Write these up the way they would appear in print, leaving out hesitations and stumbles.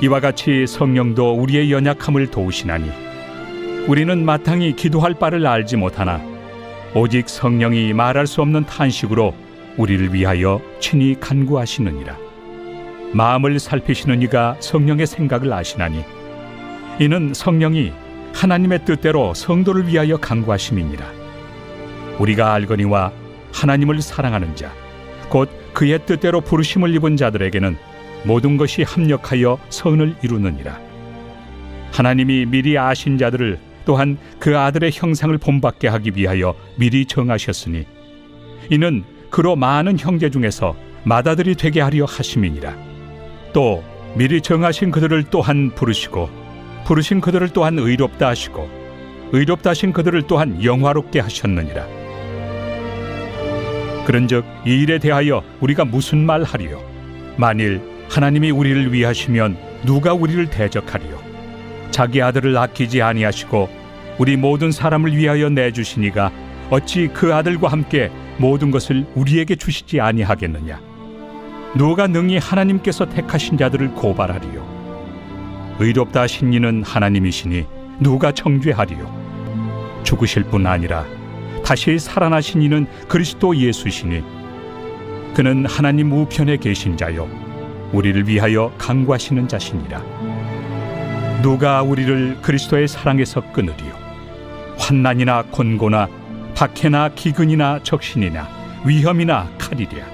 이와 같이 성령도 우리의 연약함을 도우시나니 우리는 마땅히 기도할 바를 알지 못하나 오직 성령이 말할 수 없는 탄식으로 우리를 위하여 친히 간구하시느니라. 마음을 살피시는 이가 성령의 생각을 아시나니 이는 성령이 하나님의 뜻대로 성도를 위하여 간구하심이니라. 우리가 알거니와 하나님을 사랑하는 자 곧 그의 뜻대로 부르심을 입은 자들에게는 모든 것이 합력하여 선을 이루느니라. 하나님이 미리 아신 자들을 또한 그 아들의 형상을 본받게 하기 위하여 미리 정하셨으니 이는 그로 많은 형제 중에서 맏아들이 되게 하려 하심이니라. 또 미리 정하신 그들을 또한 부르시고 부르신 그들을 또한 의롭다 하시고 의롭다 하신 그들을 또한 영화롭게 하셨느니라. 그런즉 이 일에 대하여 우리가 무슨 말 하리요? 만일 하나님이 우리를 위하시면 누가 우리를 대적하리요? 자기 아들을 아끼지 아니하시고 우리 모든 사람을 위하여 내주시니가 어찌 그 아들과 함께 모든 것을 우리에게 주시지 아니하겠느냐? 누가 능히 하나님께서 택하신 자들을 고발하리요? 의롭다 하신 이는 하나님이시니 누가 정죄하리요? 죽으실 뿐 아니라 다시 살아나신 이는 그리스도 예수시니 그는 하나님 우편에 계신 자요 우리를 위하여 간구하시는 자시니라. 누가 우리를 그리스도의 사랑에서 끊으리요? 환난이나 곤고나 박해나 기근이나 적신이나 위험이나 칼이랴.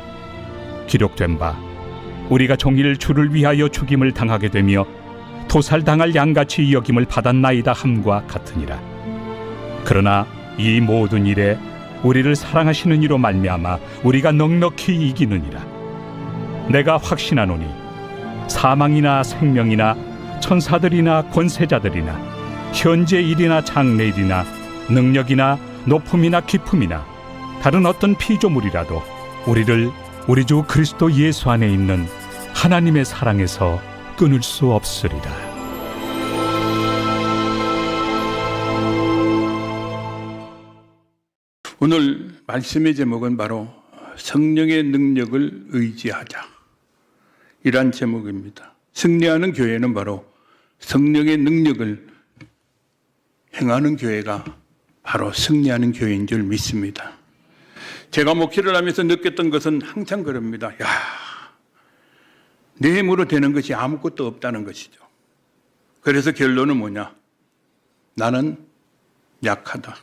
기록된 바 우리가 종일 주를 위하여 죽임을 당하게 되며 도살당할 양같이 여김을 받았나이다 함과 같으니라. 그러나 이 모든 일에 우리를 사랑하시는 이로 말미암아 우리가 넉넉히 이기느니라. 내가 확신하노니 사망이나 생명이나 천사들이나 권세자들이나 현재 일이나 장래 일이나 능력이나 높음이나 깊음이나 다른 어떤 피조물이라도 우리를 우리 주 그리스도 예수 안에 있는 하나님의 사랑에서 끊을 수 없으리라. 오늘 말씀의 제목은 바로 성령의 능력을 의지하자 이란 제목입니다. 승리하는 교회는 바로 성령의 능력을 행하는 교회가 바로 승리하는 교회인 줄 믿습니다. 제가 목회를 하면서 느꼈던 것은 항상 그럽니다. 내 힘으로 되는 것이 아무것도 없다는 것이죠. 그래서 결론은 뭐냐? 나는 약하다.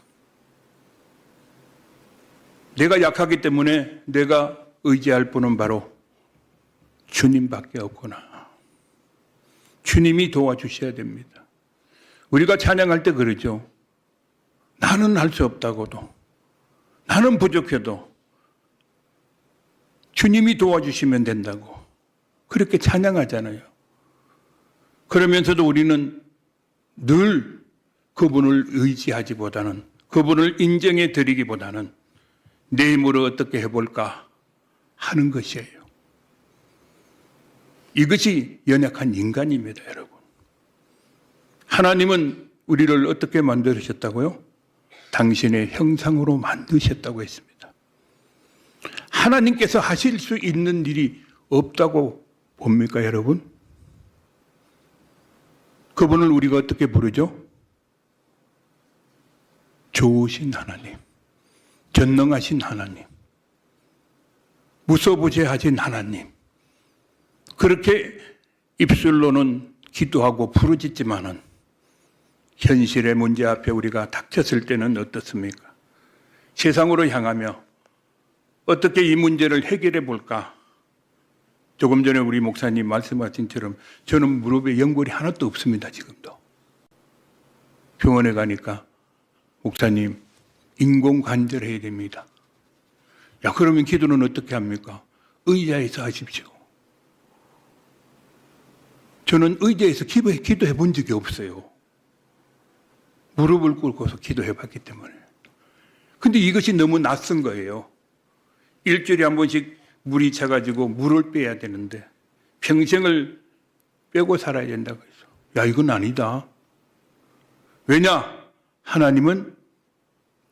내가 약하기 때문에 내가 의지할 분은 바로 주님밖에 없구나. 주님이 도와주셔야 됩니다. 우리가 찬양할 때 그러죠. 나는 할 수 없다고도, 나는 부족해도 주님이 도와주시면 된다고 그렇게 찬양하잖아요. 그러면서도 우리는 늘 그분을 의지하기보다는, 그분을 인정해 드리기보다는 내 힘으로 어떻게 해볼까 하는 것이에요. 이것이 연약한 인간입니다, 여러분. 하나님은 우리를 어떻게 만드셨다고요? 당신의 형상으로 만드셨다고 했습니다. 하나님께서 하실 수 있는 일이 없다고 봅니까, 여러분? 그분을 우리가 어떻게 부르죠? 좋으신 하나님, 전능하신 하나님, 무소부재하신 하나님. 그렇게 입술로는 기도하고 부르짖지만은 현실의 문제 앞에 우리가 닥쳤을 때는 어떻습니까? 세상으로 향하며 어떻게 이 문제를 해결해 볼까? 조금 전에 우리 목사님 말씀하신 처럼 저는 무릎에 연골이 하나도 없습니다, 지금도. 병원에 가니까 목사님 인공관절해야 됩니다. 야, 그러면 기도는 어떻게 합니까? 의자에서 하십시오. 저는 의자에서 기도해 본 적이 없어요. 무릎을 꿇고서 기도해 봤기 때문에. 근데 이것이 너무 낯선 거예요. 일주일에 한 번씩 물이 차가지고 물을 빼야 되는데 평생을 빼고 살아야 된다고 해서 야, 이건 아니다. 왜냐? 하나님은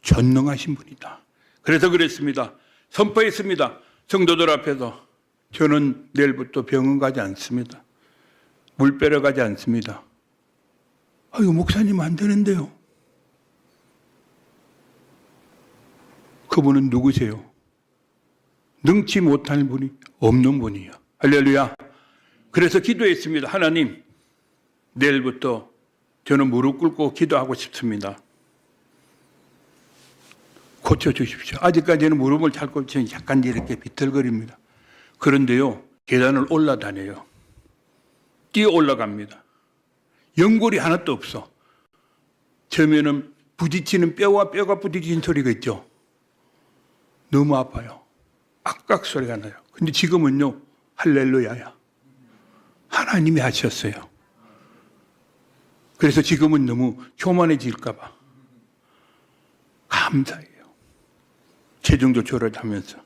전능하신 분이다. 그래서 그랬습니다. 선포했습니다. 성도들 앞에서 저는 내일부터 병원 가지 않습니다. 물 빼러 가지 않습니다. 아유, 목사님 안 되는데요. 그분은 누구세요? 능치 못할 분이 없는 분이요. 할렐루야. 그래서 기도했습니다. 하나님, 내일부터 저는 무릎 꿇고 기도하고 싶습니다. 고쳐주십시오. 아직까지는 무릎을 잘 꿇지 약간 이렇게 비틀거립니다. 그런데요, 계단을 올라다녀요. 뛰어 올라갑니다. 연골이 하나도 없어. 처음에는 부딪히는 뼈와 뼈가 부딪힌 소리가 있죠. 너무 아파요. 악각 소리가 나요. 근데 지금은요, 할렐루야야. 하나님이 하셨어요. 그래서 지금은 너무 교만해질까봐 감사해요. 체중도 조절하면서.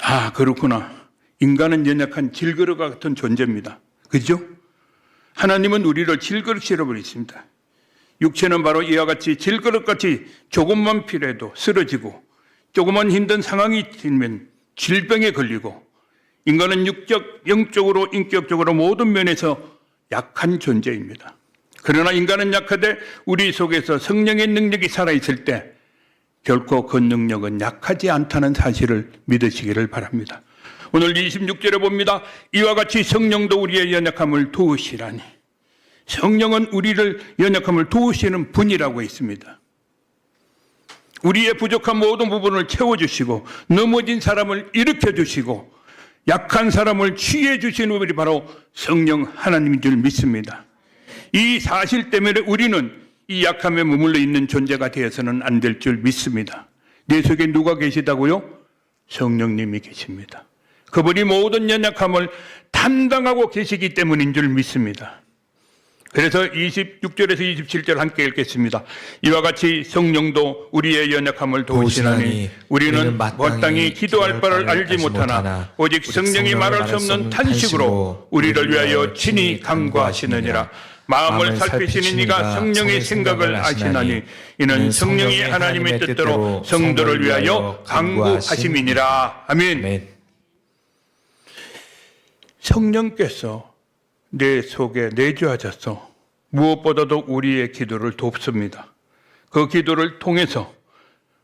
아, 그렇구나. 인간은 연약한 질그릇 같은 존재입니다. 그죠? 하나님은 우리를 질그릇이라고 그랬습니다. 육체는 바로 이와 같이 질그릇같이 조금만 필요해도 쓰러지고 조금만 힘든 상황이 들면 질병에 걸리고 인간은 육적, 영적으로, 인격적으로 모든 면에서 약한 존재입니다. 그러나 인간은 약하되 우리 속에서 성령의 능력이 살아있을 때 결코 그 능력은 약하지 않다는 사실을 믿으시기를 바랍니다. 오늘 26절에 봅니다. 이와 같이 성령도 우리의 연약함을 도우시라니. 성령은 우리를 연약함을 도우시는 분이라고 있습니다. 우리의 부족한 모든 부분을 채워주시고 넘어진 사람을 일으켜주시고 약한 사람을 치유해주시는 분이 바로 성령 하나님인 줄 믿습니다. 이 사실 때문에 우리는 이 약함에 머물러 있는 존재가 되어서는 안 될 줄 믿습니다. 내 속에 누가 계시다고요? 성령님이 계십니다. 그분이 모든 연약함을 담당하고 계시기 때문인 줄 믿습니다. 그래서 26절에서 27절 함께 읽겠습니다. 이와 같이 성령도 우리의 연약함을 도우시나니 우리는 마땅히 기도할 바를 알지 못하나 오직 성령이 말할 수 없는 탄식으로 우리를 위하여 친히 간구하시느니라. 마음을 살피시는 이가 성령의 생각을 아시나니 이는 성령이 하나님의 뜻대로 성도를 위하여 간구하심이니라. 아멘. 성령께서 내 속에 내주하셔서 무엇보다도 우리의 기도를 돕습니다. 그 기도를 통해서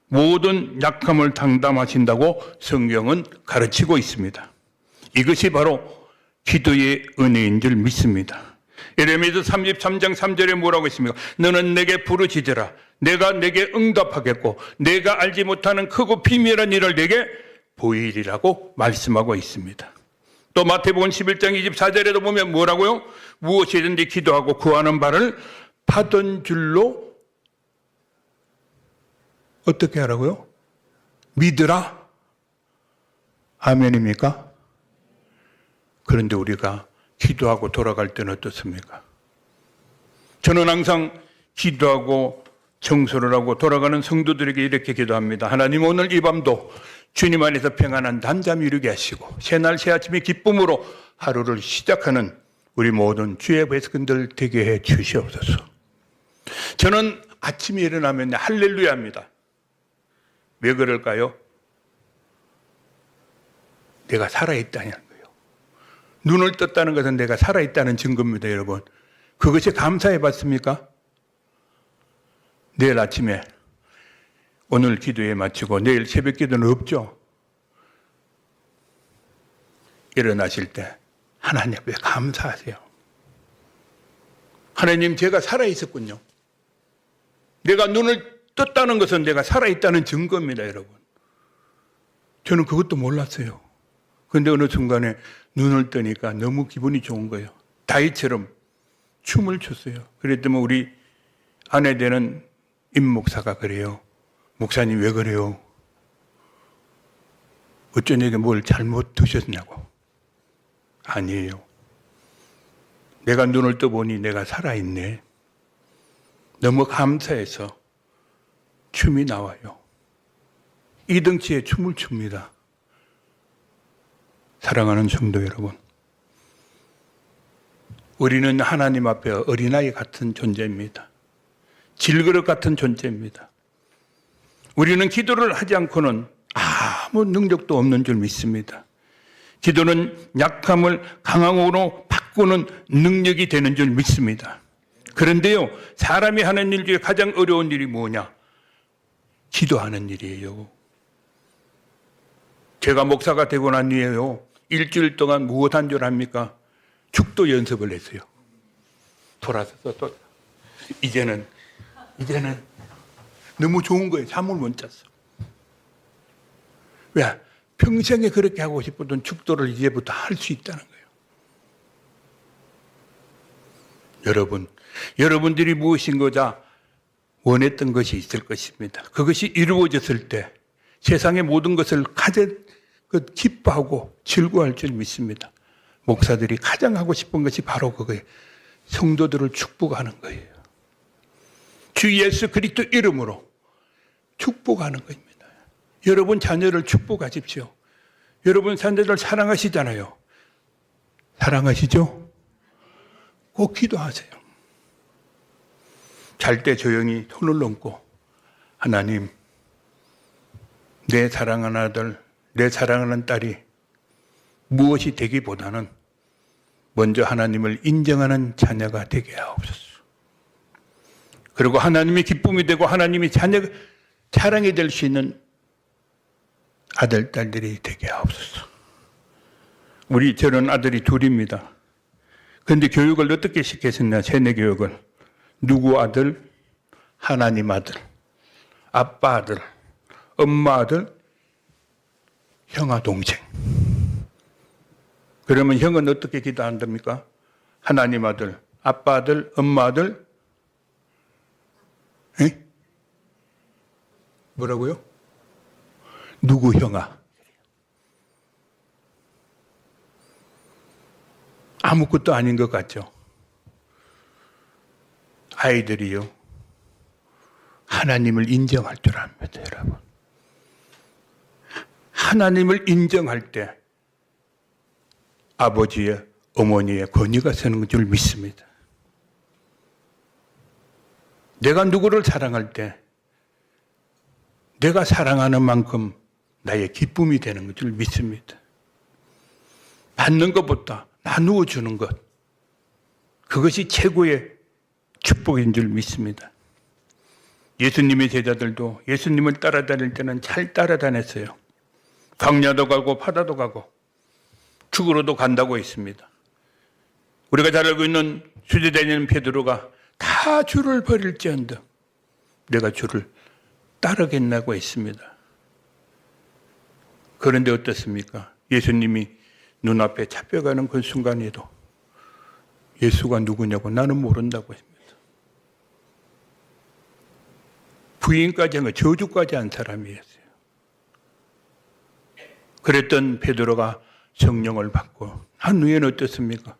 모든 약함을 담당하신다고 성경은 가르치고 있습니다. 이것이 바로 기도의 은혜인 줄 믿습니다. 예레미야 33장 3절에 뭐라고 했습니까? 너는 내게 부르짖으라. 내가 내게 응답하겠고 내가 알지 못하는 크고 비밀한 일을 내게 보이리라고 말씀하고 있습니다. 또 마태복음 11장 24절에도 보면 뭐라고요? 무엇이든지 기도하고 구하는 바를 받은 줄로 어떻게 하라고요? 믿으라. 아멘입니까? 그런데 우리가 기도하고 돌아갈 때는 어떻습니까? 저는 항상 기도하고 청소를 하고 돌아가는 성도들에게 이렇게 기도합니다. 하나님, 오늘 이 밤도 주님 안에서 평안한 잠잠 이루게 하시고 새날 새아침의 기쁨으로 하루를 시작하는 우리 모든 주의 백성들 되게 해 주시옵소서. 저는 아침에 일어나면 할렐루야입니다. 왜 그럴까요? 내가 살아있다는 거예요. 눈을 떴다는 것은 내가 살아있다는 증거입니다, 여러분. 그것이 감사해 봤습니까? 내일 아침에 오늘 기도에 마치고 내일 새벽 기도는 없죠. 일어나실 때 하나님 앞에 감사하세요. 하나님, 제가 살아있었군요. 내가 눈을 떴다는 것은 내가 살아있다는 증거입니다, 여러분. 저는 그것도 몰랐어요. 그런데 어느 순간에 눈을 뜨니까 너무 기분이 좋은 거예요. 다윗처럼 춤을 췄어요. 그랬더니 우리 아내 되는 임 목사가 그래요. 목사님 왜 그래요? 어쩌냐게 뭘 잘못 드셨냐고. 아니에요. 내가 눈을 떠보니 내가 살아있네. 너무 감사해서 춤이 나와요. 이등치에 춤을 춥니다. 사랑하는 성도 여러분, 우리는 하나님 앞에 어린아이 같은 존재입니다. 질그릇 같은 존재입니다. 우리는 기도를 하지 않고는 아무 능력도 없는 줄 믿습니다. 기도는 약함을 강함으로 바꾸는 능력이 되는 줄 믿습니다. 그런데요, 사람이 하는 일 중에 가장 어려운 일이 뭐냐? 기도하는 일이에요. 제가 목사가 되고 난 뒤에요, 일주일 동안 무엇 한 줄 압니까? 축도 연습을 했어요. 돌아서서 또 이제는 너무 좋은 거예요. 잠을 못 잤어. 왜? 평생에 그렇게 하고 싶었던 축도를 이제부터 할 수 있다는 거예요. 여러분들이 무엇인고자 원했던 것이 있을 것입니다. 그것이 이루어졌을 때 세상의 모든 것을 가장 기뻐하고 즐거워할 줄 믿습니다. 목사들이 가장 하고 싶은 것이 바로 그거예요. 성도들을 축복하는 거예요. 주 예수 그리스도 이름으로 축복하는 겁니다. 여러분 자녀를 축복하십시오. 여러분 자녀를 사랑하시잖아요. 사랑하시죠? 꼭 기도하세요. 잘 때 조용히 손을 얹고 하나님, 내 사랑하는 아들, 내 사랑하는 딸이 무엇이 되기보다는 먼저 하나님을 인정하는 자녀가 되게 하옵소서. 그리고 하나님이 기쁨이 되고 하나님이 자랑이 될 수 있는 아들, 딸들이 되게 하옵소서. 저는 아들이 둘입니다. 그런데 교육을 어떻게 시켰었냐, 세뇌 교육을. 누구 아들? 하나님 아들. 아빠 아들. 엄마 아들. 형아 동생. 그러면 형은 어떻게 기도한답니까? 하나님 아들, 아빠 아들, 엄마 아들. 에? 뭐라고요? 누구 형아? 아무것도 아닌 것 같죠? 아이들이요, 하나님을 인정할 줄 압니다, 여러분. 하나님을 인정할 때 아버지의, 어머니의 권위가 서는 줄 믿습니다. 내가 누구를 사랑할 때 내가 사랑하는 만큼 나의 기쁨이 되는 줄 믿습니다. 받는 것보다 나누어 주는 것, 그것이 최고의 축복인 줄 믿습니다. 예수님의 제자들도 예수님을 따라다닐 때는 잘 따라다녔어요. 광야도 가고 바다도 가고 죽으러도 간다고 했습니다. 우리가 잘 알고 있는 수제자인 베드로가 다 주를 버릴지언정 내가 주를 따르겠나고 했습니다. 그런데 어떻습니까? 예수님이 눈앞에 잡혀가는 그 순간에도 예수가 누구냐고 나는 모른다고 했습니다. 부인까지 한 거, 저주까지 한 사람이었어요. 그랬던 베드로가 성령을 받고 한 후에는 어떻습니까?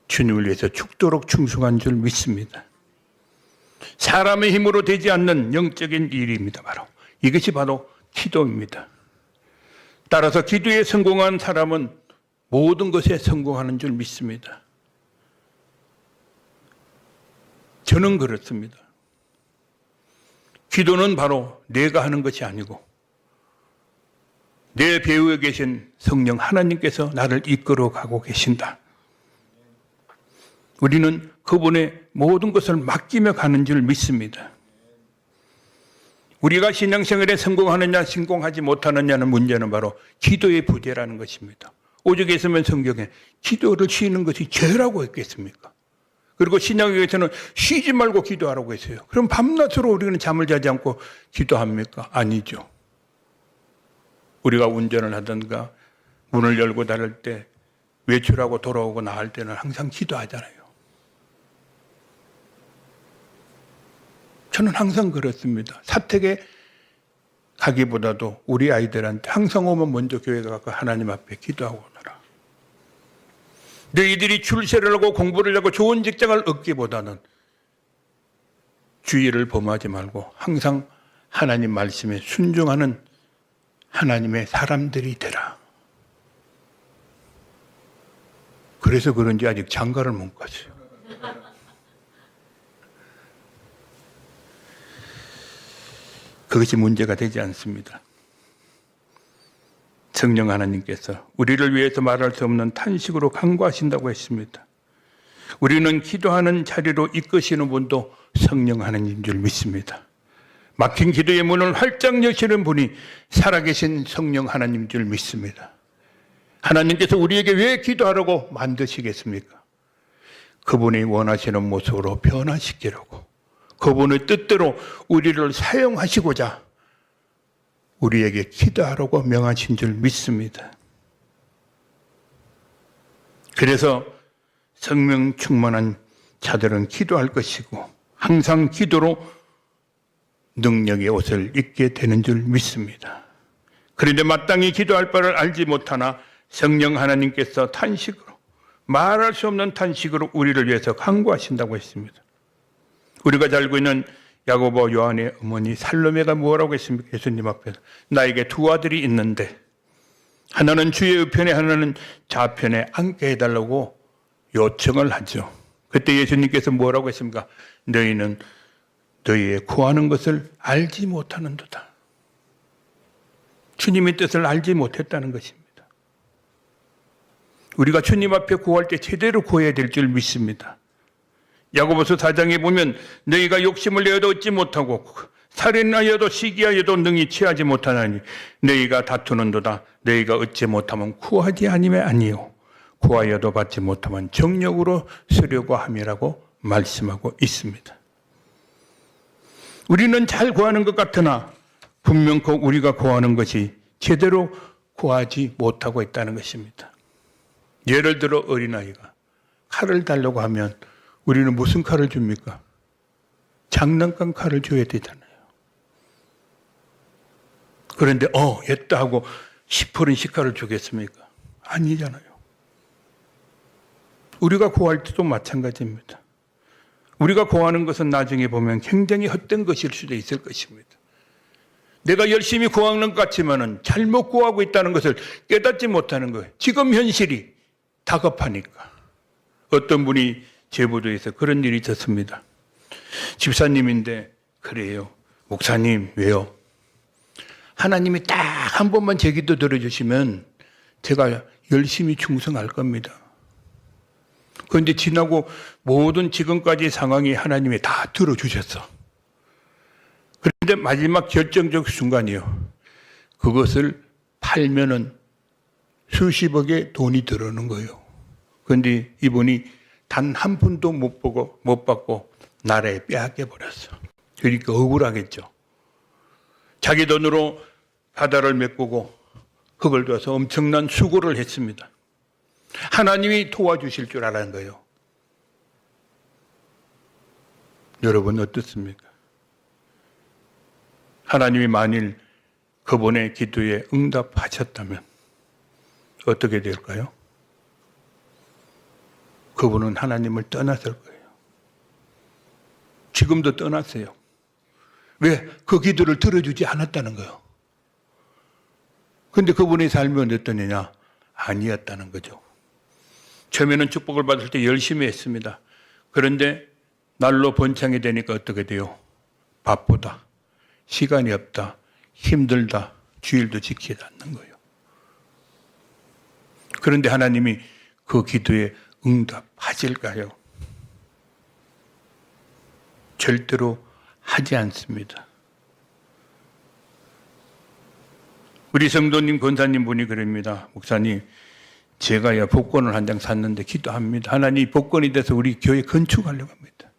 주님을 위해서 죽도록 충성한 줄 믿습니다. 사람의 힘으로 되지 않는 영적인 일입니다. 이것이 바로 기도입니다. 따라서 기도에 성공한 사람은 모든 것에 성공하는 줄 믿습니다. 저는 그렇습니다. 기도는 바로 내가 하는 것이 아니고 내 배후에 계신 성령 하나님께서 나를 이끌어 가고 계신다. 우리는 그분의 모든 것을 맡기며 가는 줄 믿습니다. 우리가 신앙생활에 성공하느냐 성공하지 못하느냐는 문제는 바로 기도의 부재라는 것입니다. 오죽 했으면 성경에 기도를 쉬는 것이 죄라고 했겠습니까? 그리고 신약에서는 쉬지 말고 기도하라고 했어요. 그럼 밤낮으로 우리는 잠을 자지 않고 기도합니까? 아니죠. 우리가 운전을 하든가 문을 열고 닫을 때 외출하고 돌아오고 나갈 때는 항상 기도하잖아요. 저는 항상 그렇습니다. 사택에 가기보다도 우리 아이들한테 항상 오면 먼저 교회 가서 하나님 앞에 기도하고 오너라. 너희들이 출세를 하고 공부를 하고 좋은 직장을 얻기보다는 주의를 범하지 말고 항상 하나님 말씀에 순종하는 하나님의 사람들이 되라. 그래서 그런지 아직 장가를 못 갔어요. 그것이 문제가 되지 않습니다. 성령 하나님께서 우리를 위해서 말할 수 없는 탄식으로 간구하신다고 했습니다. 우리는 기도하는 자리로 이끄시는 분도 성령 하나님인 줄 믿습니다. 막힌 기도의 문을 활짝 여시는 분이 살아계신 성령 하나님인 줄 믿습니다. 하나님께서 우리에게 왜 기도하라고 만드시겠습니까? 그분이 원하시는 모습으로 변화시키려고, 그분의 뜻대로 우리를 사용하시고자 우리에게 기도하라고 명하신 줄 믿습니다. 그래서 성령 충만한 자들은 기도할 것이고 항상 기도로 능력의 옷을 입게 되는 줄 믿습니다. 그런데 마땅히 기도할 바를 알지 못하나 성령 하나님께서 탄식으로, 말할 수 없는 탄식으로 우리를 위해서 간구하신다고 했습니다. 우리가 잘 알고 있는 야고보 요한의 어머니 살로메가 뭐라고 했습니까? 예수님 앞에서 나에게 두 아들이 있는데 하나는 주의 우편에 하나는 좌편에 앉게 해달라고 요청을 하죠. 그때 예수님께서 뭐라고 했습니까? 너희는 너희의 구하는 것을 알지 못하는도다. 주님의 뜻을 알지 못했다는 것입니다. 우리가 주님 앞에 구할 때 제대로 구해야 될 줄 믿습니다. 야고보서 4장에 보면 너희가 욕심을 내어도 얻지 못하고 살인하여도 시기하여도 능히 취하지 못하나니 너희가 다투는도다. 너희가 얻지 못하면 구하지 아니면 아니요 구하여도 받지 못하면 정력으로 쓰려고 함이라고 말씀하고 있습니다. 우리는 잘 구하는 것 같으나 분명코 우리가 구하는 것이 제대로 구하지 못하고 있다는 것입니다. 예를 들어 어린아이가 칼을 달라고 하면 우리는 무슨 칼을 줍니까? 장난감 칼을 줘야 되잖아요. 그런데 했다 하고 10%씩 칼을 주겠습니까? 아니잖아요. 우리가 구할 때도 마찬가지입니다. 우리가 구하는 것은 나중에 보면 굉장히 헛된 것일 수도 있을 것입니다. 내가 열심히 구하는 것 같지만은 잘못 구하고 있다는 것을 깨닫지 못하는 거예요. 지금 현실이 다급하니까. 어떤 분이 제보도에서 그런 일이 있었습니다. 집사님인데 그래요. 목사님 왜요? 하나님이 딱 한 번만 제 기도 들어주시면 제가 열심히 충성할 겁니다. 그런데 지나고 모든 지금까지 상황이 하나님이 다 들어주셨어. 그런데 마지막 결정적 순간이요. 그것을 팔면은 수십억의 돈이 들어오는 거예요. 그런데 이분이 단 한 푼도 못 받고 나라에 빼앗겨 버렸어. 그러니까 억울하겠죠. 자기 돈으로 바다를 메꾸고 흙을 둬서 엄청난 수고를 했습니다. 하나님이 도와주실 줄 알았는 거예요. 여러분 어떻습니까? 하나님이 만일 그분의 기도에 응답하셨다면 어떻게 될까요? 그분은 하나님을 떠났을 거예요. 지금도 떠났어요. 왜? 그 기도를 들어주지 않았다는 거예요. 그런데 그분의 삶이 어땠느냐? 아니었다는 거죠. 처음에는 축복을 받을 때 열심히 했습니다. 그런데 날로 번창이 되니까 어떻게 돼요? 바쁘다, 시간이 없다, 힘들다, 주일도 지키지 않는 거예요. 그런데 하나님이 그 기도에 응답하실까요? 절대로 하지 않습니다. 우리 성도님, 권사님 분이 그럽니다. 목사님, 제가야 복권을 한 장 샀는데 기도합니다. 하나님 복권이 돼서 우리 교회 건축하려고 합니다.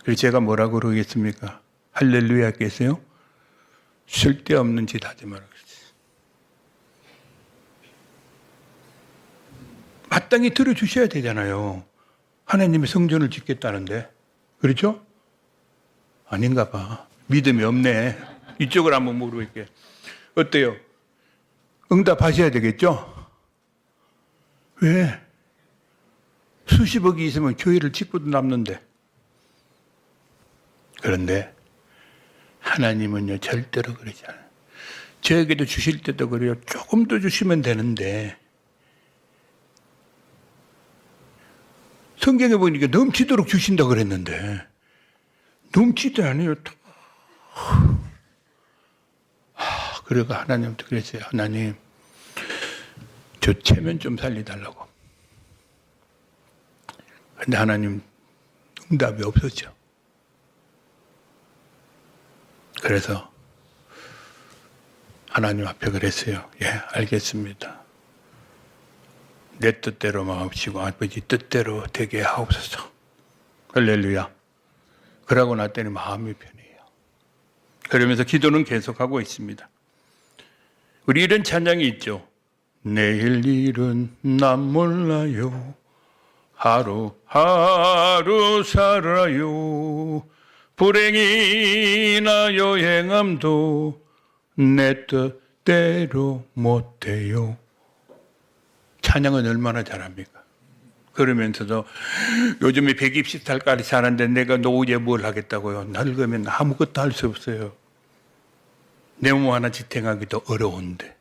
그래서 제가 뭐라고 그러겠습니까? 할렐루야 했겠어요? 쓸데없는 짓 하지 말아요. 마땅히 들어주셔야 되잖아요. 하나님이 성전을 짓겠다는데. 그렇죠? 아닌가 봐. 믿음이 없네. 이쪽을 한번 물어볼게요. 어때요? 응답하셔야 되겠죠? 왜? 수십억이 있으면 교회를 짓고도 남는데. 그런데 하나님은요 절대로 그러지 않아요. 저에게도 주실 때도 그래요. 조금 더 주시면 되는데 성경에 보니까 넘치도록 주신다고 그랬는데 넘치도 않아요. 그래가 하나님한테 그랬어요. 하나님, 저 체면 좀 살려달라고. 근데 하나님 응답이 없었죠. 그래서 하나님 앞에 그랬어요. 예, 알겠습니다. 내 뜻대로 마옵시고 아버지 뜻대로 되게 하옵소서. 할렐루야. 그러고 났더니 마음이 편해요. 그러면서 기도는 계속하고 있습니다. 우리 이런 찬양이 있죠. 내일 일은 난 몰라요. 하루하루 살아요. 불행이나 여행함도 내 뜻대로 못해요. 찬양은 얼마나 잘합니까? 그러면서도 요즘에 120살까지 사는데 내가 노후에 뭘 하겠다고요? 늙으면 아무것도 할 수 없어요. 내 몸 하나 지탱하기도 어려운데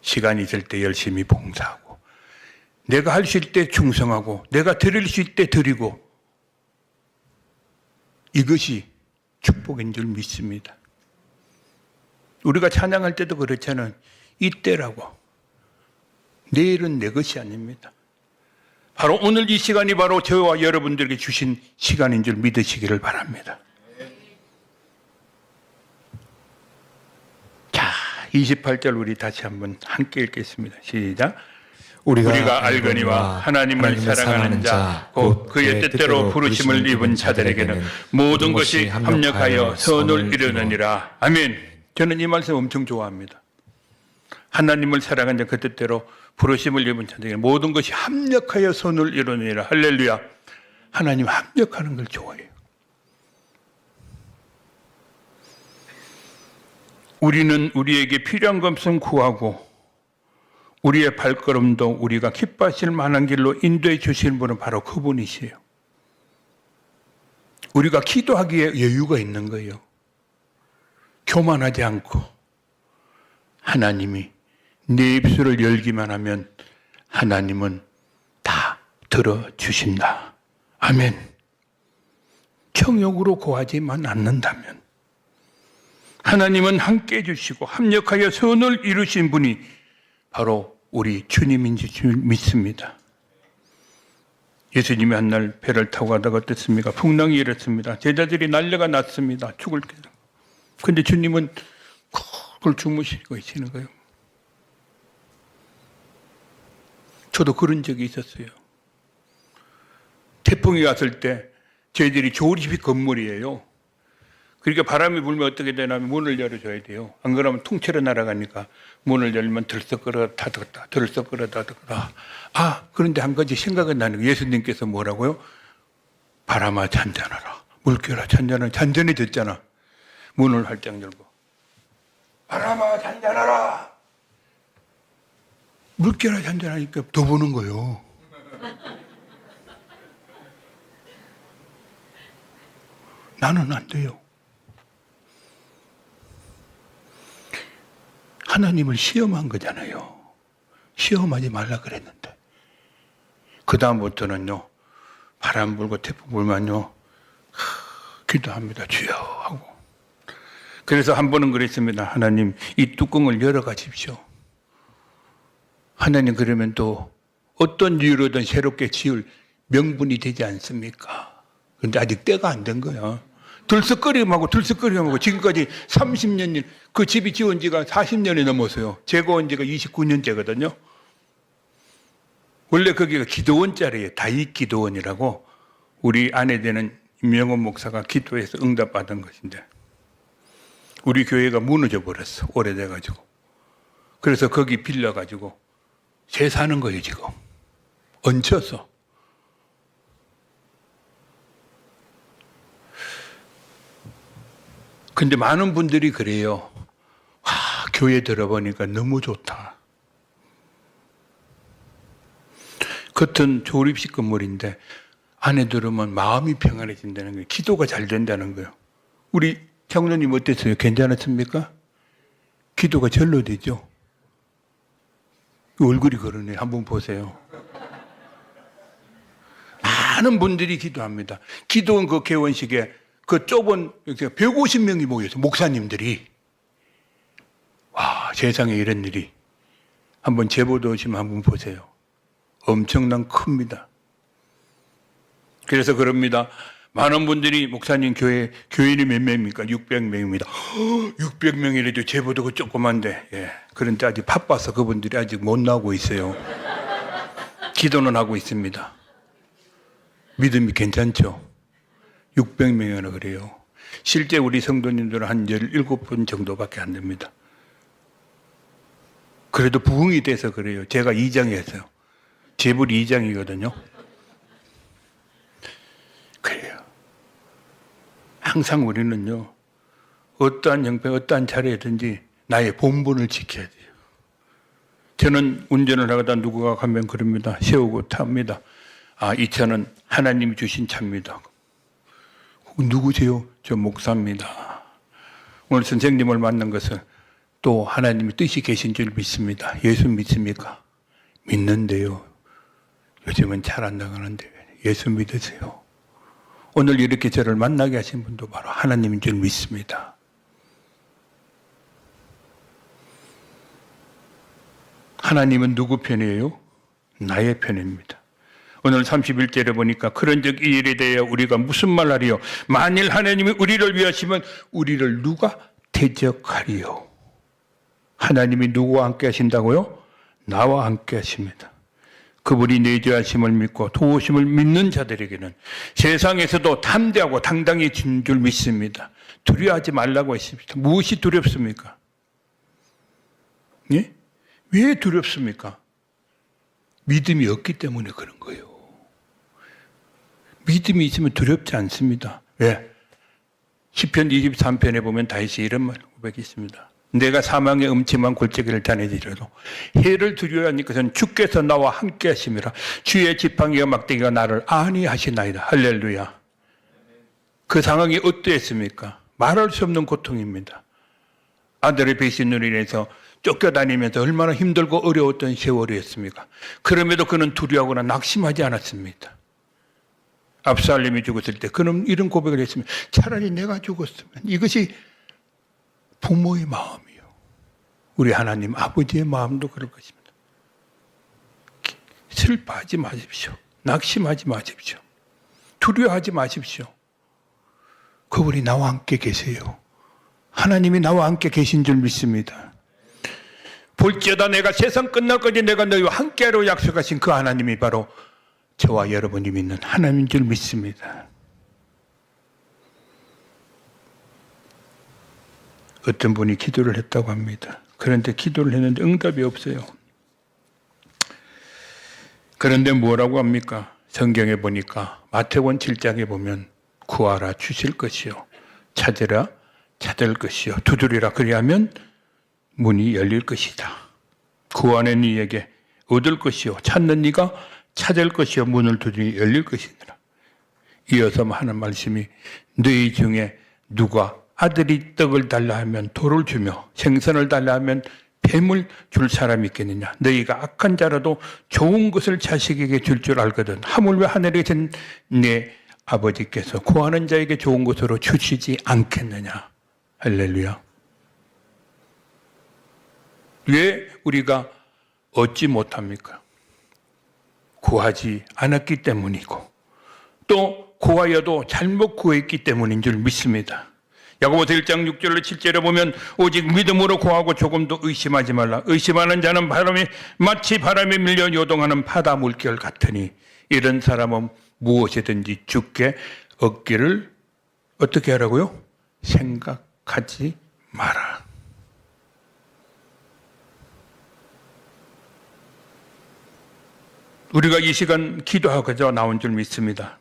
시간 있을 때 열심히 봉사하고 내가 할 수 있을 때 충성하고 내가 드릴 수 있을 때 드리고 이것이 축복인 줄 믿습니다. 우리가 찬양할 때도 그렇잖아요. 이때라고. 내일은 내 것이 아닙니다. 바로 오늘 이 시간이 바로 저와 여러분들에게 주신 시간인 줄 믿으시기를 바랍니다. 자, 28절 우리 다시 한번 함께 읽겠습니다. 시작. 우리가 알거니와 하나님을 사랑하는 자, 곧 그의 뜻대로 부르심을 입은 자들에게는 모든 것이 합력하여 선을 이루느니라. 아멘. 저는 이 말씀 엄청 좋아합니다. 하나님을 사랑하는 자, 그 뜻대로 부르심을 입은 자들에게 모든 것이 합력하여 선을 이루느니라. 할렐루야. 하나님 합력하는 걸 좋아해요. 우리는 우리에게 필요한 것은 구하고 우리의 발걸음도 우리가 기뻐하실 만한 길로 인도해 주시는 분은 바로 그분이시에요. 우리가 기도하기에 여유가 있는 거예요. 교만하지 않고 하나님이 내 입술을 열기만 하면 하나님은 다 들어주신다. 아멘. 정욕으로 구하지만 않는다면 하나님은 함께 해주시고 합력하여 선을 이루신 분이 바로 우리 주님인 줄 믿습니다. 예수님이 한 날 배를 타고 가다가 어땠습니까? 풍랑이 일었습니다. 제자들이 난리가 났습니다. 죽을 때. 근데 주님은 그걸 주무시고 계시는 거예요. 저도 그런 적이 있었어요. 태풍이 왔을 때 저희들이 조립식 건물이에요. 그러니까 바람이 불면 어떻게 되냐면 문을 열어줘야 돼요. 안 그러면 통째로 날아가니까 문을 열면 들썩거려 닫았다. 들썩거려 닫았다. 아, 그런데 한 가지 생각은 나는 거예요. 예수님께서 뭐라고요? 바람아 잔잔하라. 물결아 잔잔하라. 잔잔해졌잖아. 문을 활짝 열고 바람아 잔잔하라. 물결아 잔잔하니까 더 보는 거예요. 나는 안 돼요. 하나님을 시험한 거잖아요. 시험하지 말라 그랬는데 그 다음부터는요 바람 불고 태풍 불면요 기도합니다. 주여 하고. 그래서 한 번은 그랬습니다. 하나님 이 뚜껑을 열어 가십시오. 하나님 그러면 또 어떤 이유로든 새롭게 지을 명분이 되지 않습니까? 그런데 아직 때가 안 된 거야. 들썩거리고 들썩거리고 지금까지 30년 그 집이 지은 지가 40년이 넘었어요. 제가 온 지가 29년째거든요. 원래 거기가 기도원 자리예요. 다윗 기도원이라고 우리 아내 되는 임명원 목사가 기도해서 응답받은 것인데 우리 교회가 무너져 버렸어. 오래돼가지고. 그래서 거기 빌려가지고 새 사는 거예요 지금. 얹혀서. 근데 많은 분들이 그래요. 와, 교회 들어보니까 너무 좋다. 겉은 조립식 건물인데 안에 들어오면 마음이 평안해진다는 거예요. 기도가 잘 된다는 거예요. 우리 장로님 어땠어요? 괜찮았습니까? 기도가 절로 되죠? 얼굴이 그러네. 한번 보세요. 많은 분들이 기도합니다. 기도원 그 개원식에 그 좁은 150명이 모여서 목사님들이 와 세상에 이런 일이 한번 제보도 지금 한번 보세요. 엄청난 큽니다. 그래서 그럽니다. 많은 분들이 목사님 교인이 몇 명입니까? 600명입니다. 600명이라도 제보도 그 조그만데. 예. 그런데 아직 바빠서 그분들이 아직 못 나오고 있어요. 기도는 하고 있습니다. 믿음이 괜찮죠? 600명이나 그래요. 실제 우리 성도님들은 한 17분 정도밖에 안 됩니다. 그래도 부흥이 돼서 그래요. 제가 2장이었어요. 제불이 2장이거든요. 그래요. 항상 우리는요, 어떠한 형편, 어떠한 자리에든지 나의 본분을 지켜야 돼요. 저는 운전을 하다가 누구가 가면 그럽니다. 세우고 탑니다. 아, 이 차는 하나님이 주신 차입니다. 누구세요? 저 목사입니다. 오늘 선생님을 만난 것은 또 하나님의 뜻이 계신 줄 믿습니다. 예수 믿습니까? 믿는데요. 요즘은 잘 안 나가는데 예수 믿으세요. 오늘 이렇게 저를 만나게 하신 분도 바로 하나님인 줄 믿습니다. 하나님은 누구 편이에요? 나의 편입니다. 오늘 31절에 보니까 그런즉 이 일에 대하여 우리가 무슨 말하리요? 만일 하나님이 우리를 위하시면 우리를 누가 대적하리요? 하나님이 누구와 함께 하신다고요? 나와 함께 하십니다. 그분이 내주하심을 믿고 도우심을 믿는 자들에게는 세상에서도 담대하고 당당히 진 줄 믿습니다. 두려워하지 말라고 했습니다. 무엇이 두렵습니까? 예? 왜 두렵습니까? 믿음이 없기 때문에 그런 거예요. 믿음이 있으면 두렵지 않습니다. 왜? 시편 23편에 보면 다윗이 이런 말 고백이 있습니다. 내가 사망의 음침한 골짜기를 다니더라도 해를 두려워하니까 저는 주께서 나와 함께 하심이라. 주의 지팡이와 막대기가 나를 안위하시나이다. 할렐루야. 그 상황이 어떠했습니까? 말할 수 없는 고통입니다. 아들의 배신으로 인해서 쫓겨다니면서 얼마나 힘들고 어려웠던 세월이었습니까? 그럼에도 그는 두려워하거나 낙심하지 않았습니다. 압살롬이 죽었을 때 그는 이런 고백을 했습니다. 차라리 내가 죽었으면. 이것이 부모의 마음이요. 우리 하나님 아버지의 마음도 그럴 것입니다. 슬퍼하지 마십시오. 낙심하지 마십시오. 두려워하지 마십시오. 그분이 나와 함께 계세요. 하나님이 나와 함께 계신 줄 믿습니다. 볼지어다 내가 세상 끝날까지 내가 너희와 함께하러 약속하신 그 하나님이 바로 저와 여러분이 믿는 하나님인 줄 믿습니다. 어떤 분이 기도를 했다고 합니다. 그런데 기도를 했는데 응답이 없어요. 그런데 뭐라고 합니까? 성경에 보니까 마태복음 7장에 보면 구하라 주실 것이요 찾으라 찾을 것이요 두드리라 그리하면 문이 열릴 것이다. 구하는 이에게 얻을 것이요 찾는 이가 찾을 것이요 문을 두드리니 열릴 것이니라. 이어서 하는 말씀이 너희 중에 누가 아들이 떡을 달라 하면 돌을 주며 생선을 달라 하면 뱀을 줄 사람이 있겠느냐. 너희가 악한 자라도 좋은 것을 자식에게 줄 줄 알거든. 하물며 하늘에 계신 내 아버지께서 구하는 자에게 좋은 것으로 주시지 않겠느냐. 할렐루야. 왜 우리가 얻지 못합니까? 구하지 않았기 때문이고 또 구하여도 잘못 구했기 때문인 줄 믿습니다. 야고보서 1장 6절로 7절에 보면 오직 믿음으로 구하고 조금도 의심하지 말라. 의심하는 자는 마치 바람에 밀려 요동하는 바다 물결 같으니 이런 사람은 무엇이든지 주께 얻기를 어떻게 하라고요? 생각하지 마라. 우리가 이 시간 기도하고자 나온 줄 믿습니다.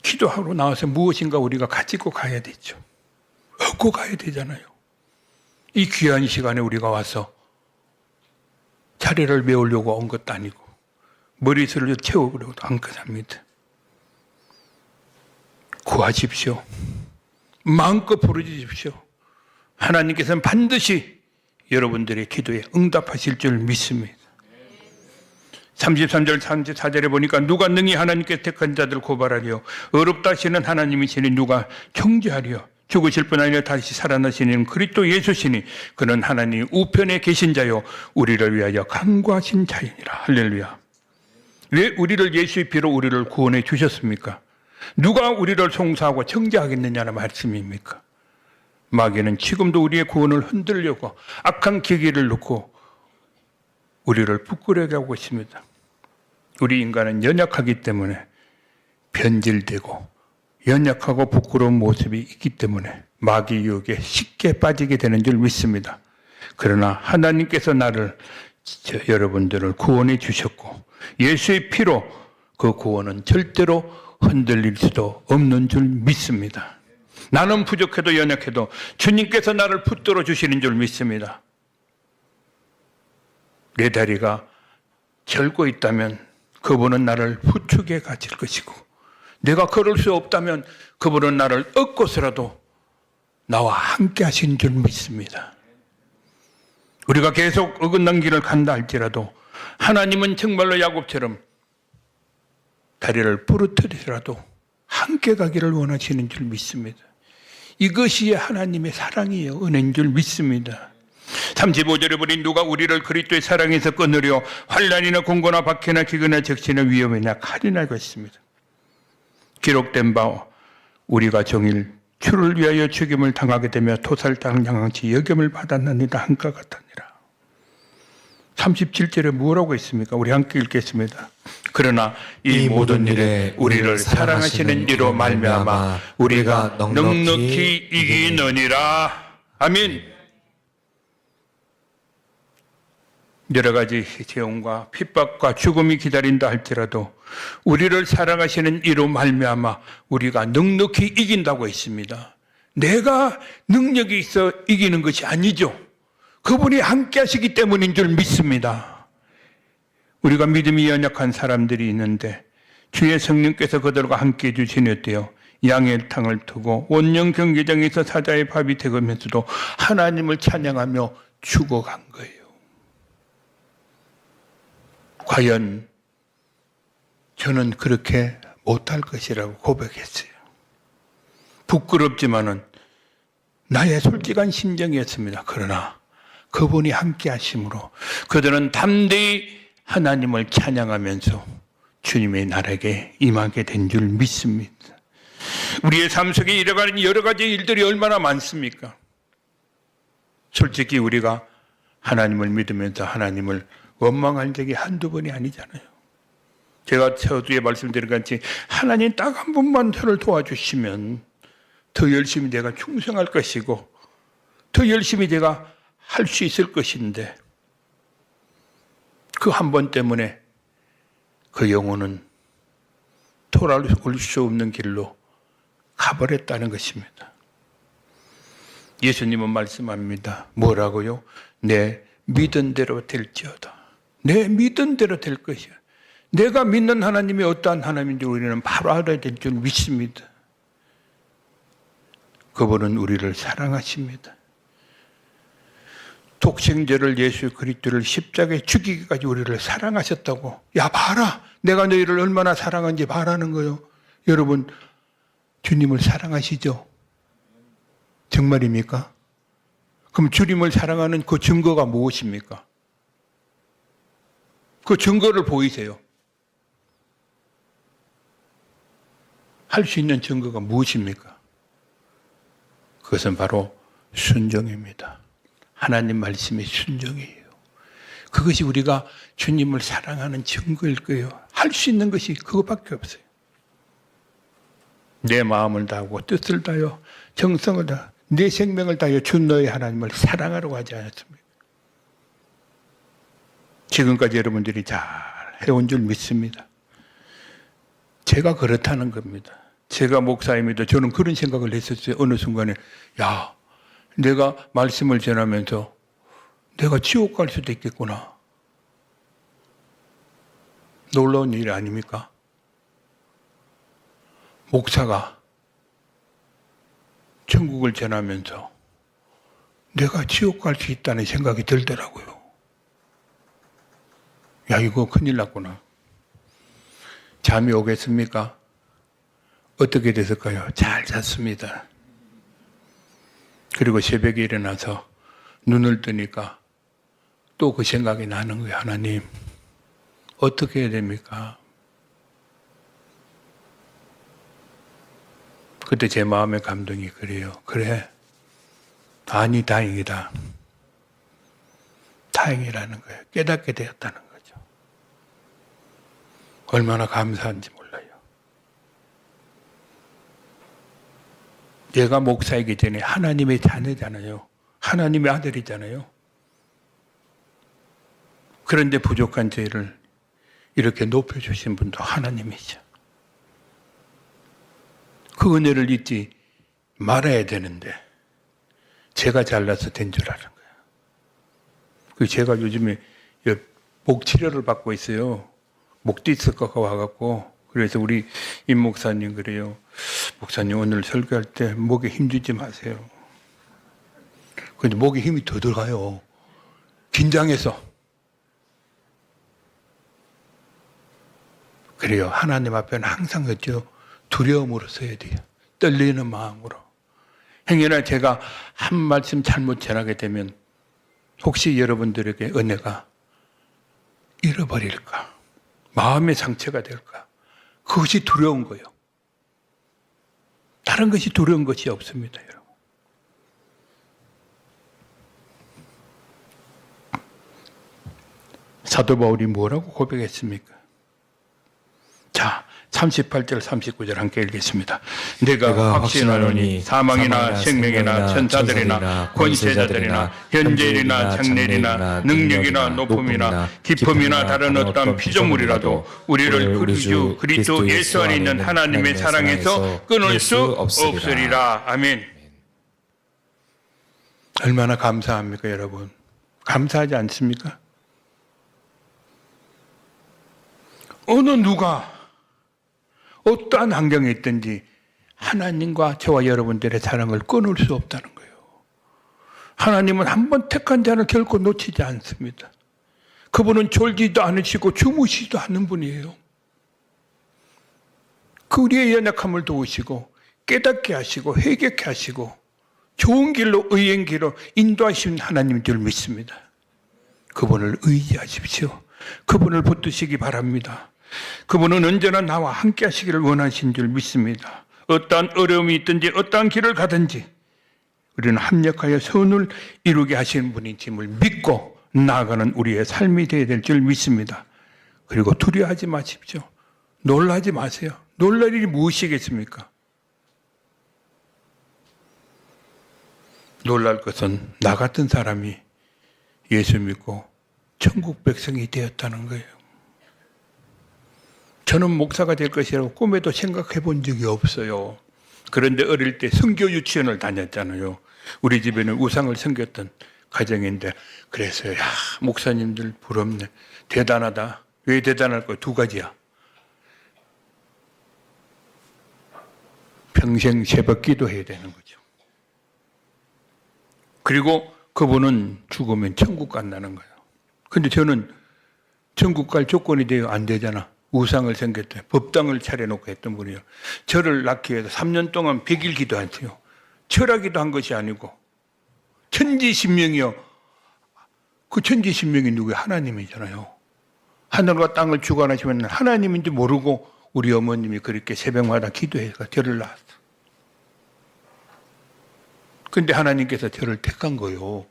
기도하러 나와서 무엇인가 우리가 가지고 가야 되죠. 얻고 가야 되잖아요. 이 귀한 시간에 우리가 와서 자리를 메우려고 온 것도 아니고 머리수를 채우려고 한 것 합니다. 구하십시오. 마음껏 부르짖으십시오. 하나님께서는 반드시 여러분들의 기도에 응답하실 줄 믿습니다. 33절 34절에 보니까 누가 능히 하나님께 택한 자들 고발하리요 어렵다 하시는 하나님이시니 누가 정죄하리요 죽으실 뿐 아니라 다시 살아나시는 그리스도 예수시니 그는 하나님 우편에 계신 자요 우리를 위하여 간구하신 자이니라. 할렐루야. 왜 우리를 예수의 피로 우리를 구원해 주셨습니까? 누가 우리를 송사하고 정죄하겠느냐는 말씀입니까? 마귀는 지금도 우리의 구원을 흔들려고 악한 계기를 놓고 우리를 부끄러게 하고 있습니다. 우리 인간은 연약하기 때문에 변질되고 연약하고 부끄러운 모습이 있기 때문에 마귀 유혹에 쉽게 빠지게 되는 줄 믿습니다. 그러나 하나님께서 여러분들을 구원해 주셨고 예수의 피로 그 구원은 절대로 흔들릴 수도 없는 줄 믿습니다. 나는 부족해도 연약해도 주님께서 나를 붙들어 주시는 줄 믿습니다. 내 다리가 절고 있다면 그분은 나를 부축해 가실 것이고 내가 걸을 수 없다면 그분은 나를 업고서라도 나와 함께 하신 줄 믿습니다. 우리가 계속 어긋난 길을 간다 할지라도 하나님은 정말로 야곱처럼 다리를 부러뜨리더라도 함께 가기를 원하시는 줄 믿습니다. 이것이 하나님의 사랑이에요. 은혜인 줄 믿습니다. 35절에 보니 누가 우리를 그리스도의 사랑에서 끊으려 환난이나 공고나 박해나 기근이나 적시나 위험이나 칼이나 것입니다. 기록된 바 우리가 종일 주를 위하여 죽임을 당하게 되며 토살당 양앙치 여김을 받았느니라 한가 같으니라. 37절에 뭐라고 있습니까? 우리 함께 읽겠습니다. 그러나 이 모든 일에 우리를 사랑하시는 이로 말미암아 우리가 넉넉히 이기느니라. 아멘. 여러 가지 재앙과 핍박과 죽음이 기다린다 할지라도 우리를 사랑하시는 이로 말미암아 우리가 넉넉히 이긴다고 했습니다. 내가 능력이 있어 이기는 것이 아니죠. 그분이 함께 하시기 때문인 줄 믿습니다. 우리가 믿음이 연약한 사람들이 있는데 주의 성령께서 그들과 함께 해주시니 어때요? 양의 탕을 두고 원령 경기장에서 사자의 밥이 되면서도 하나님을 찬양하며 죽어간 거예요. 과연 저는 그렇게 못할 것이라고 고백했어요. 부끄럽지만은 나의 솔직한 심정이었습니다. 그러나 그분이 함께 하심으로 그들은 담대히 하나님을 찬양하면서 주님의 나라에 임하게 된 줄 믿습니다. 우리의 삶 속에 일어가는 여러 가지 일들이 얼마나 많습니까? 솔직히 우리가 하나님을 믿으면서 하나님을 원망한 적이 한두 번이 아니잖아요. 제가 서두에 말씀드린 것 같이 하나님 딱 한 번만 저를 도와주시면 더 열심히 내가 충성할 것이고 더 열심히 내가 할 수 있을 것인데 그 한 번 때문에 그 영혼은 돌아올 수 없는 길로 가버렸다는 것입니다. 예수님은 말씀합니다. 뭐라고요? 내 믿은 대로 될지어다. 내 믿은 대로 될 것이야. 내가 믿는 하나님이 어떠한 하나님인지 우리는 바로 알아야 될 줄 믿습니다. 그분은 우리를 사랑하십니다. 독생자를 예수 그리스도를 십자가에 죽이기까지 우리를 사랑하셨다고. 야 봐라, 내가 너희를 얼마나 사랑한지 봐라는 거요. 여러분 주님을 사랑하시죠? 정말입니까? 그럼 주님을 사랑하는 그 증거가 무엇입니까? 그 증거를 보이세요. 할 수 있는 증거가 무엇입니까? 그것은 바로 순종입니다. 하나님 말씀의 순종이에요. 그것이 우리가 주님을 사랑하는 증거일 거예요. 할 수 있는 것이 그것밖에 없어요. 내 마음을 다하고 뜻을 다하여 정성을 다하여 내 생명을 다하여 주 너의 하나님을 사랑하라고 하지 않았습니까? 지금까지 여러분들이 잘 해온 줄 믿습니다. 제가 그렇다는 겁니다. 제가 목사임에도 저는 그런 생각을 했었어요. 어느 순간에 야, 내가 말씀을 전하면서 내가 지옥 갈 수도 있겠구나. 놀라운 일 아닙니까? 목사가 천국을 전하면서 내가 지옥 갈 수 있다는 생각이 들더라고요. 야, 이거 큰일 났구나. 잠이 오겠습니까? 어떻게 됐을까요? 잘 잤습니다. 그리고 새벽에 일어나서 눈을 뜨니까 또 그 생각이 나는 거예요. 하나님, 어떻게 해야 됩니까? 그때 제 마음의 감동이 그래요. 그래. 아니, 다행이다. 다행이라는 거예요. 깨닫게 되었다는 거죠. 얼마나 감사한지 몰라요. 내가 목사이기 전에 하나님의 자녀잖아요. 하나님의 아들이잖아요. 그런데 부족한 저희를 이렇게 높여주신 분도 하나님이죠. 그 은혜를 잊지 말아야 되는데 제가 잘나서 된 줄 아는 거예요. 그 제가 요즘에 목 치료를 받고 있어요. 목 디스크가 와갖고. 그래서 우리 임 목사님 그래요. 목사님 오늘 설교할 때 목에 힘 주지 마세요. 근데 목에 힘이 더 들어가요. 긴장해서. 그래요. 하나님 앞에는 항상 그죠. 두려움으로 서야 돼요. 떨리는 마음으로. 행여나 제가 한 말씀 잘못 전하게 되면 혹시 여러분들에게 은혜가 잃어버릴까? 마음의 상처가 될까? 그것이 두려운 거예요. 다른 것이 두려운 것이 없습니다, 여러분. 사도 바울이 뭐라고 고백했습니까? 자, 38절, 39절 함께 읽겠습니다. 내가 확신하노니 사망이나 생명이나 천사들이나 권세자들이나 현재일이나 장래일이나 능력이나 높음이나 깊음이나 다른 어떠한 피조물이라도 우리를 우리 주 그리스도 예수 안에 있는 하나님의 사랑에서 끊을 수 없으리라. 아멘. 얼마나 감사합니까, 여러분? 감사하지 않습니까? 어느 누가 어떠한 환경에 있든지 하나님과 저와 여러분들의 사랑을 끊을 수 없다는 거예요. 하나님은 한 번 택한 자를 결코 놓치지 않습니다. 그분은 졸지도 않으시고 주무시지도 않는 분이에요. 그 우리의 연약함을 도우시고 깨닫게 하시고 회개케 하시고 좋은 길로 의인 길로 인도하시는 하나님인 줄 믿습니다. 그분을 의지하십시오. 그분을 붙드시기 바랍니다. 그분은 언제나 나와 함께 하시기를 원하신 줄 믿습니다. 어떠한 어려움이 있든지 어떠한 길을 가든지 우리는 합력하여 선을 이루게 하시는 분이심을 믿고 나아가는 우리의 삶이 되어야 될 줄 믿습니다. 그리고 두려워하지 마십시오. 놀라지 마세요. 놀랄 일이 무엇이겠습니까? 놀랄 것은 나 같은 사람이 예수 믿고 천국 백성이 되었다는 거예요. 저는 목사가 될 것이라고 꿈에도 생각해 본 적이 없어요. 그런데 어릴 때 선교 유치원을 다녔잖아요. 우리 집에는 우상을 섬겼던 가정인데 그래서 야, 목사님들 부럽네. 대단하다. 왜 대단할 거야? 두 가지야. 평생 새벽 기도해야 되는 거죠. 그리고 그분은 죽으면 천국 간다는 거예요. 근데 저는 천국 갈 조건이 돼요? 안 되잖아. 우상을 섬겼대. 법당을 차려놓고 했던 분이요. 저를 낳기 위해서 3년 동안 100일 기도했어요. 철학기도 한 것이 아니고 천지신명이요. 그 천지신명이 누구예요? 하나님이잖아요. 하늘과 땅을 주관하시면 하나님인지 모르고 우리 어머님이 그렇게 새벽마다 기도해서 저를 낳았어. 근데 하나님께서 저를 택한 거예요.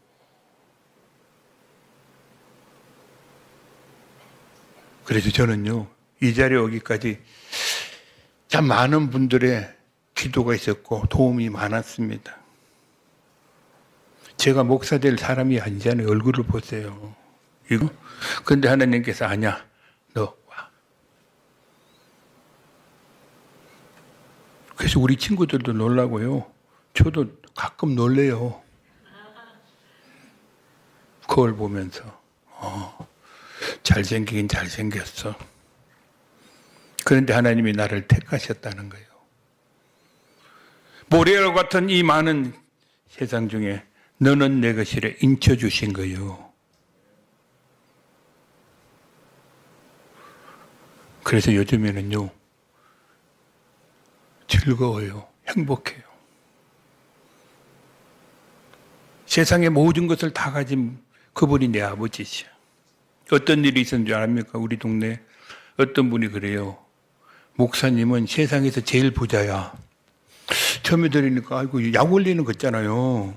그래서 저는요, 이 자리에 오기까지 참 많은 분들의 기도가 있었고 도움이 많았습니다. 제가 목사 될 사람이 아니잖아요. 얼굴을 보세요. 이거? 근데 하나님께서 아니야. 너 와. 그래서 우리 친구들도 놀라고요. 저도 가끔 놀래요. 그걸 보면서. 잘생기긴 잘생겼어. 그런데 하나님이 나를 택하셨다는 거예요. 모래알 같은 이 많은 세상 중에 너는 내 것이라 인쳐주신 거예요. 그래서 요즘에는요, 즐거워요. 행복해요. 세상의 모든 것을 다 가진 그분이 내 아버지시야. 어떤 일이 있었는 줄 압니까? 우리 동네에 어떤 분이 그래요. 목사님은 세상에서 제일 부자야. 처음에 들으니까 아이고 약 올리는 거 있잖아요.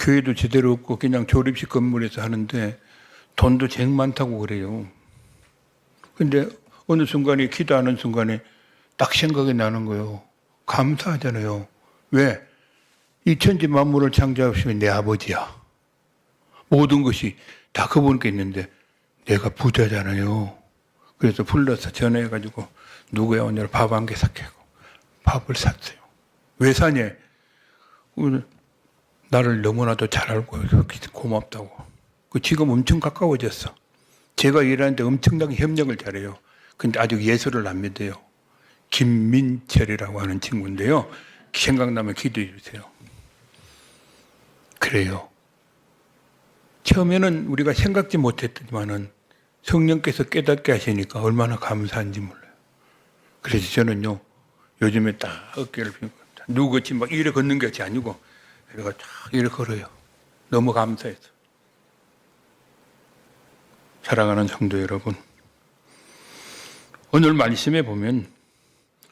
교회도 제대로 없고 그냥 조립식 건물에서 하는데 돈도 제일 많다고 그래요. 근데 어느 순간에 기도하는 순간에 딱 생각이 나는 거예요. 감사하잖아요. 왜? 이 천지 만물을 창조하시면 내 아버지야. 모든 것이 다 그분께 있는데 내가 부자잖아요. 그래서 불러서 전화해가지고 누구야 오늘 밥 한 개 사게고 밥을 샀어요. 왜 사냐? 나를 너무나도 잘 알고 고맙다고. 지금 엄청 가까워졌어. 제가 일하는데 엄청나게 협력을 잘해요. 근데 아직 예수를 안 믿어요. 김민철이라고 하는 친구인데요. 생각나면 기도해 주세요. 그래요. 처음에는 우리가 생각지 못했지만은 성령께서 깨닫게 하시니까 얼마나 감사한지 몰라요. 그래서 저는요, 요즘에 딱 어깨를 펴고 누구같이 막 이래 걷는 것이 아니고 내가 쫙 이래 걸어요. 너무 감사해서. 사랑하는 성도 여러분, 오늘 말씀에 보면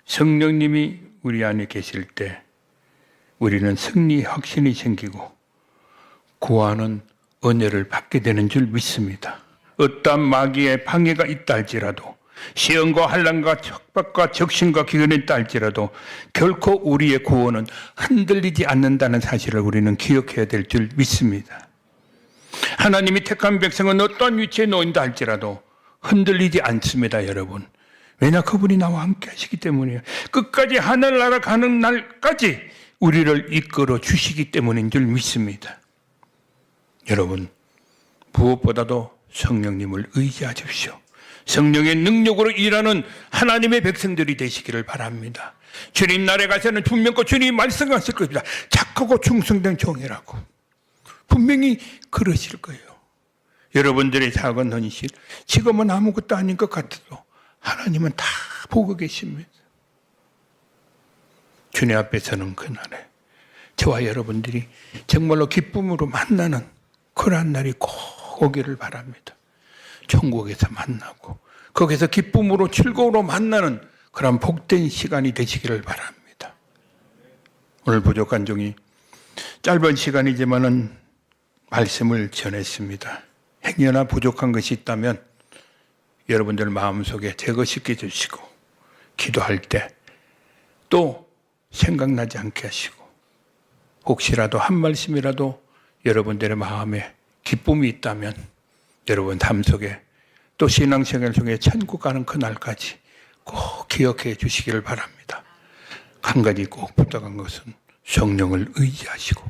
성령님이 우리 안에 계실 때 우리는 승리 확신이 생기고 구하는 은혜를 받게 되는 줄 믿습니다. 어떠한 마귀의 방해가 있다 할지라도 시험과 환난과 척박과 적신과 기근이 있다 할지라도 결코 우리의 구원은 흔들리지 않는다는 사실을 우리는 기억해야 될 줄 믿습니다. 하나님이 택한 백성은 어떠한 위치에 놓인다 할지라도 흔들리지 않습니다, 여러분. 왜냐? 그분이 나와 함께 하시기 때문이에요. 끝까지 하늘나라 가는 날까지 우리를 이끌어 주시기 때문인 줄 믿습니다. 여러분, 무엇보다도 성령님을 의지하십시오. 성령의 능력으로 일하는 하나님의 백성들이 되시기를 바랍니다. 주님 나라에 가서는 분명히 주님이 말씀하실 겁니다. 착하고 충성된 종이라고. 분명히 그러실 거예요. 여러분들의 작은 헌신, 지금은 아무것도 아닌 것 같아도 하나님은 다 보고 계십니다. 주님 앞에서는 그날에 저와 여러분들이 정말로 기쁨으로 만나는 그러한 날이 꼭 오기를 바랍니다. 천국에서 만나고 거기서 기쁨으로 즐거움으로 만나는 그런 복된 시간이 되시기를 바랍니다. 오늘 부족한 종이 짧은 시간이지만은 말씀을 전했습니다. 행여나 부족한 것이 있다면 여러분들 마음속에 제거시켜 주시고 기도할 때 또 생각나지 않게 하시고 혹시라도 한 말씀이라도 여러분들의 마음에 기쁨이 있다면 여러분 삶 속에 또 신앙생활 중에 천국 가는 그날까지 꼭 기억해 주시기를 바랍니다. 한 가지 꼭 부탁한 것은 성령을 의지하시고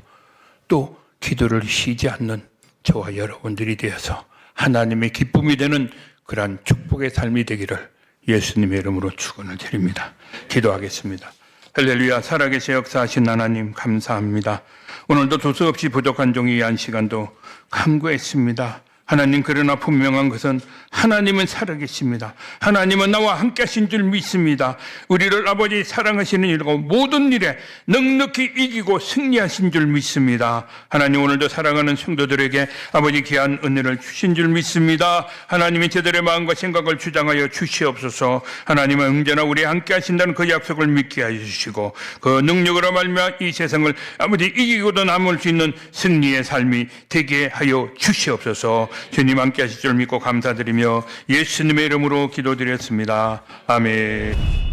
또 기도를 쉬지 않는 저와 여러분들이 되어서 하나님의 기쁨이 되는 그러한 축복의 삶이 되기를 예수님의 이름으로 축원을 드립니다. 기도하겠습니다. 할렐루야. 살아계신 역사하신 하나님 감사합니다. 오늘도 두서없이 부족한 종이 이 한 시간도 간구했습니다. 하나님, 그러나 분명한 것은 하나님은 살아계십니다. 하나님은 나와 함께 하신 줄 믿습니다. 우리를 아버지 사랑하시는 일과 모든 일에 넉넉히 이기고 승리하신 줄 믿습니다. 하나님, 오늘도 사랑하는 성도들에게 아버지 귀한 은혜를 주신 줄 믿습니다. 하나님이 저들의 마음과 생각을 주장하여 주시옵소서. 하나님은 언제나 우리 함께 하신다는 그 약속을 믿게 하여 주시고 그 능력으로 말미암아 이 세상을 아버지 이기고도 남을 수 있는 승리의 삶이 되게 하여 주시옵소서. 주님 함께 하실 줄 믿고 감사드리며 예수님의 이름으로 기도드렸습니다. 아멘.